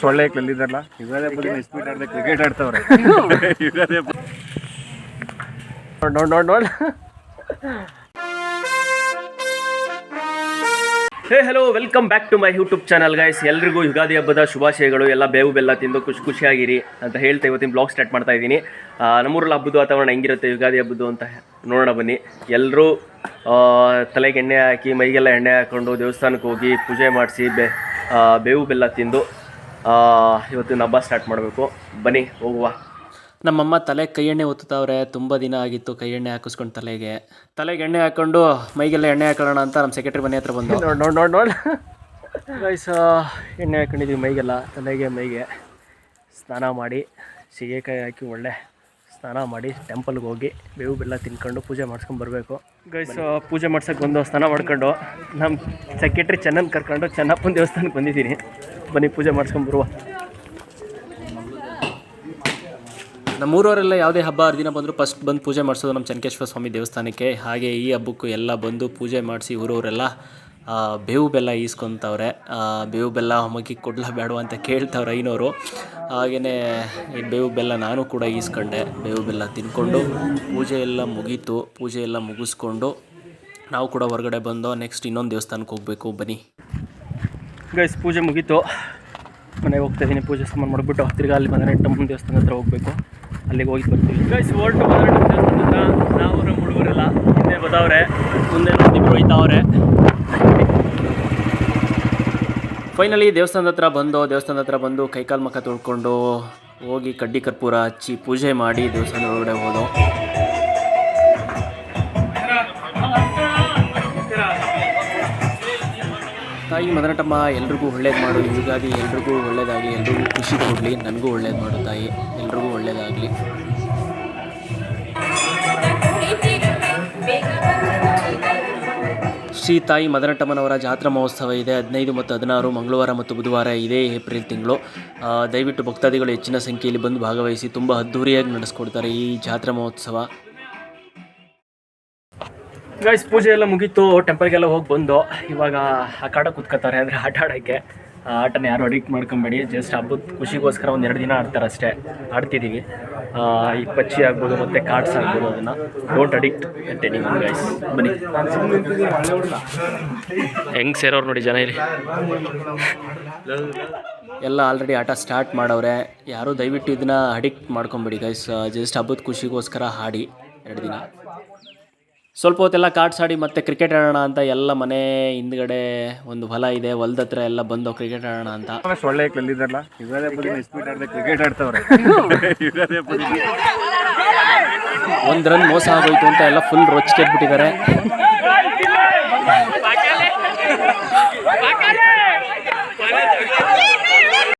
ಒಳ್ಳೆ ಕಲ್ಲಿದ್ದಾರಲ್ಲ ಯುಗಾದಿ ಹಬ್ಬದ ಸ್ಪೀಡ್ ಆಡದೆ ಕ್ರಿಕೆಟ್ ಆಡ್ತವ್ರೆ. ಯುಗಾದಿ ಹಬ್ಬ ನೋಡ್ hey hello, welcome back to my YouTube channel guys. ಎಲ್ರಿಗೂ ಯುಗಾದಿ ಹಬ್ಬದ ಶುಭಾಶಯಗಳು. ಎಲ್ಲ ಬೇವು ಬೆಲ್ಲ ತಿಂದು ಖುಷಿಯಾಗಿರಿ ಅಂತ ಹೇಳ್ತಾ ಇವತ್ತಿನ ಬ್ಲಾಗ್ ಸ್ಟಾರ್ಟ್ ಮಾಡ್ತಾ ಇದ್ದೀನಿ. ನಮ್ಮೂರಲ್ಲಿ ಹಬ್ಬದ ವಾತಾವರಣ ಹೆಂಗಿರುತ್ತೆ ಯುಗಾದಿ ಹಬ್ಬದ್ದು ಅಂತ ನೋಡೋಣ ಬನ್ನಿ. ಎಲ್ಲರೂ ತಲೆಗೆ ಎಣ್ಣೆ ಹಾಕಿ ಮೈಗೆಲ್ಲ ಎಣ್ಣೆ ಹಾಕ್ಕೊಂಡು ದೇವಸ್ಥಾನಕ್ಕೆ ಹೋಗಿ ಪೂಜೆ ಮಾಡಿಸಿ ಬೇವು ಬೆಲ್ಲ ತಿಂದು ಇವತ್ತಿನ ಹಬ್ಬ ಸ್ಟಾರ್ಟ್ ಮಾಡಬೇಕು. ಬನ್ನಿ ಹೋಗುವ. ನಮ್ಮಮ್ಮ ತಲೆಗೆ ಕೈ ಎಣ್ಣೆ ಒತ್ತುತ್ತವ್ರೆ. ತುಂಬ ದಿನ ಆಗಿತ್ತು ಕೈ ಎಣ್ಣೆ ಹಾಕಿಸ್ಕೊಂಡು ತಲೆಗೆ ಎಣ್ಣೆ ಹಾಕ್ಕೊಂಡು ಮೈಗೆಲ್ಲ ಎಣ್ಣೆ ಹಾಕೊಳ್ಳೋಣ ಅಂತ ನಮ್ಮ ಸೆಕ್ರೆಟರಿ ಮನೆ ಹತ್ರ ಬಂದು ನೋಡ್ ಗೈಸ್ ಎಣ್ಣೆ ಹಾಕೊಂಡಿದ್ದೀವಿ ಮೈಗೆಲ್ಲ, ತಲೆಗೆ ಮೈಗೆ ಸ್ನಾನ ಮಾಡಿ ಸೀಗೆಕಾಯಿ ಹಾಕಿ ಒಳ್ಳೆ ಸ್ನಾನ ಮಾಡಿ ಟೆಂಪಲ್ಗೆ ಹೋಗಿ ಬೇವು ಬೆಲ್ಲ ತಿನ್ಕೊಂಡು ಪೂಜೆ ಮಾಡ್ಸ್ಕೊಂಡು ಬರಬೇಕು ಗೈಸ್. ಪೂಜೆ ಮಾಡ್ಸೋಕ್ಕೆ ಬಂದು ಸ್ನಾನ ಮಾಡ್ಕೊಂಡು ನಮ್ಮ ಸೆಕ್ರೆಟ್ರಿ ಚೆನ್ನನ್ ಕರ್ಕೊಂಡು ಚೆನ್ನಪ್ಪನ ದೇವಸ್ಥಾನಕ್ಕೆ ಬಂದಿದ್ದೀನಿ. ಬನ್ನಿ ಪೂಜೆ ಮಾಡ್ಸ್ಕೊಂಡು ಬರುವ. ನಮ್ಮೂರವರೆಲ್ಲ ಯಾವುದೇ ಹಬ್ಬ ಹರಿದಿನ ಬಂದರೂ ಫಸ್ಟ್ ಬಂದು ಪೂಜೆ ಮಾಡಿಸೋದು ನಮ್ಮ ಚೆನ್ನಕೇಶ್ವರ ಸ್ವಾಮಿ ದೇವಸ್ಥಾನಕ್ಕೆ. ಹಾಗೆ ಈ ಹಬ್ಬಕ್ಕೂ ಎಲ್ಲ ಬಂದು ಪೂಜೆ ಮಾಡಿಸಿ ಊರವರೆಲ್ಲ ಬೇವು ಬೆಲ್ಲ ಈಸ್ಕೊತವ್ರೆ. ಬೇವು ಬೆಲ್ಲ ಮಗಿ ಕೊಡ್ಲ ಬೇಡ ಅಂತ ಕೇಳ್ತವ್ರೆ ಐನೋರು. ಹಾಗೆಯೇ ಈ ಬೇವು ಬೆಲ್ಲ ನಾನು ಕೂಡ ಈಸ್ಕೊಂಡೆ. ಬೇವು ಬೆಲ್ಲ ತಿನ್ಕೊಂಡು ಪೂಜೆ ಎಲ್ಲ ಮುಗೀತು. ಪೂಜೆ ಎಲ್ಲ ಮುಗಿಸ್ಕೊಂಡು ನಾವು ಕೂಡ ಹೊರಗಡೆ ಬಂದು ನೆಕ್ಸ್ಟ್ ಇನ್ನೊಂದು ದೇವಸ್ಥಾನಕ್ಕೆ ಹೋಗಬೇಕು. ಬನ್ನಿ ಗೈಸ್, ಪೂಜೆ ಮುಗೀತು. ಮನೆಗೆ ಹೋಗ್ತಾಯಿದ್ದೀನಿ. ಪೂಜೆ ಸಾಮಾನು ಮಾಡಿಬಿಟ್ಟು ತಿರ್ಗಿ ಅಲ್ಲಿ ಬಂದರೆ ದೇವಸ್ಥಾನ ಹತ್ರ ಹೋಗಬೇಕು. ಅಲ್ಲಿಗೆ ಹೋಗಿ ಬರ್ತೀವಿ ಗೈಸ್. ಹೊರಟು ಬಂದರೆ ದೇವಸ್ಥಾನ ಹತ್ರ ನಾವು ನಮ್ಮ ಹುಡುಗರೆಲ್ಲ ಹಿಂದೆ ಬದವ್ರೆ, ಮುಂದೆ ಇಬ್ಬರು ಹೋಯ್ತಾವ್ರೆ. ಫೈನಲಿ ದೇವಸ್ಥಾನದ ಹತ್ರ ಬಂದು ಕೈಕಾಲು ಮುಖ ತೊಳ್ಕೊಂಡು ಹೋಗಿ ಕಡ್ಡಿ ಕರ್ಪೂರ ಹಚ್ಚಿ ಪೂಜೆ ಮಾಡಿ ದೇವಸ್ಥಾನದ ಒಳಗಡೆ ಹೋದೋ. ತಾಯಿ ಮದನಟಮ್ಮ ಎಲ್ರಿಗೂ ಒಳ್ಳೇದು ಮಾಡು. ಯುಗಾದಿ ಎಲ್ರಿಗೂ ಒಳ್ಳೇದಾಗಲಿ, ಎಲ್ರಿಗೂ ಖುಷಿ ಕೊಡಲಿ. ನನಗೂ ಒಳ್ಳೇದು ಮಾಡು ತಾಯಿ, ಎಲ್ರಿಗೂ ಒಳ್ಳೇದಾಗಲಿ. ಶ್ರೀ ತಾಯಿ ಮದನಟಮ್ಮನವರ ಜಾತ್ರಾ ಮಹೋತ್ಸವ ಇದೆ 15 ಮತ್ತು 16 ಮಂಗಳವಾರ ಮತ್ತು ಬುಧವಾರ ಇದೇ ಏಪ್ರಿಲ್ ತಿಂಗಳು. ದಯವಿಟ್ಟು ಭಕ್ತಾದಿಗಳು ಹೆಚ್ಚಿನ ಸಂಖ್ಯೆಯಲ್ಲಿ ಬಂದು ಭಾಗವಹಿಸಿ ತುಂಬ ಅದ್ಧೂರಿಯಾಗಿ ನಡೆಸ್ಕೊಡ್ತಾರೆ ಈ ಜಾತ್ರಾ ಮಹೋತ್ಸವ. ಗೈಸ್, ಪೂಜೆ ಎಲ್ಲ ಮುಗೀತು. ಟೆಂಪಲ್ಗೆಲ್ಲ ಹೋಗಿ ಬಂದು ಇವಾಗ ಆಟ ಕೂತ್ಕೋತಾರೆ. ಅಂದರೆ ಆಟ ಆಡೋಕ್ಕೆ ಆಟನ ಯಾರು ಅಡಿಕ್ಟ್ ಮಾಡ್ಕೊಬೇಡಿ. ಜಸ್ಟ್ ಹಬ್ಬದ ಖುಷಿಗೋಸ್ಕರ 1-2 ದಿನ ಆಡ್ತಾರೆ ಅಷ್ಟೇ. ಆಡ್ತಿದ್ದೀವಿ. ಈ ಪಚ್ಚಿ ಆಗ್ಬೋದು ಮತ್ತು ಕಾರ್ಡ್ಸ್ ಆಗ್ಬೋದು, ಅದನ್ನು ಡೋಂಟ್ ಅಡಿಕ್ಟ್ ಅಂತ ನೀವು ಗೈಸ್. ಬನ್ನಿ ಹೆಂಗೆ ಸೇರೋರು ನೋಡಿ ಜನ ಇಲ್ಲಿ ಎಲ್ಲ ಆಲ್ರೆಡಿ ಆಟ ಸ್ಟಾರ್ಟ್ ಮಾಡವ್ರೆ. ಯಾರೂ ದಯವಿಟ್ಟು ಇದನ್ನು ಅಡಿಕ್ಟ್ ಮಾಡ್ಕೊಬೇಡಿ ಗೈಸ್. ಜಸ್ಟ್ ಹಬ್ಬದ ಖುಷಿಗೋಸ್ಕರ ಆಡಿ 2 ದಿನ. ಸ್ವಲ್ಪ ಹೊತ್ತೆಲ್ಲ ಕಾರ್ಡ್ಸ್ ಆಡಿ ಮತ್ತೆ ಕ್ರಿಕೆಟ್ ಆಡೋಣ ಅಂತ ಎಲ್ಲ ಮನೆ ಹಿಂದ್ಗಡೆ ಒಂದು ಹೊಲ ಇದೆ, ಹೊಲದ ಹತ್ರ ಎಲ್ಲ ಬಂದು ಕ್ರಿಕೆಟ್ ಆಡೋಣ ಅಂತ. ಒಳ್ಳೆ ಕಲ್ಲಿದ್ದಾರಲ್ಲ ಯುಗಾದಿ ಹಬ್ಬದ ಸ್ಪೀಡ್ ಆಡದೆ ಕ್ರಿಕೆಟ್ ಆಡ್ತವ್ರೆ. ಯುಗಾದಿ ಹಬ್ಬದ 1 ರನ್ ಮೋಸ ಆಗೋಯ್ತು ಅಂತ ಎಲ್ಲ ಫುಲ್ ರೊಚ್ಚಿಗೆದ್ಬಿಟ್ಟಿದ್ದಾರೆ.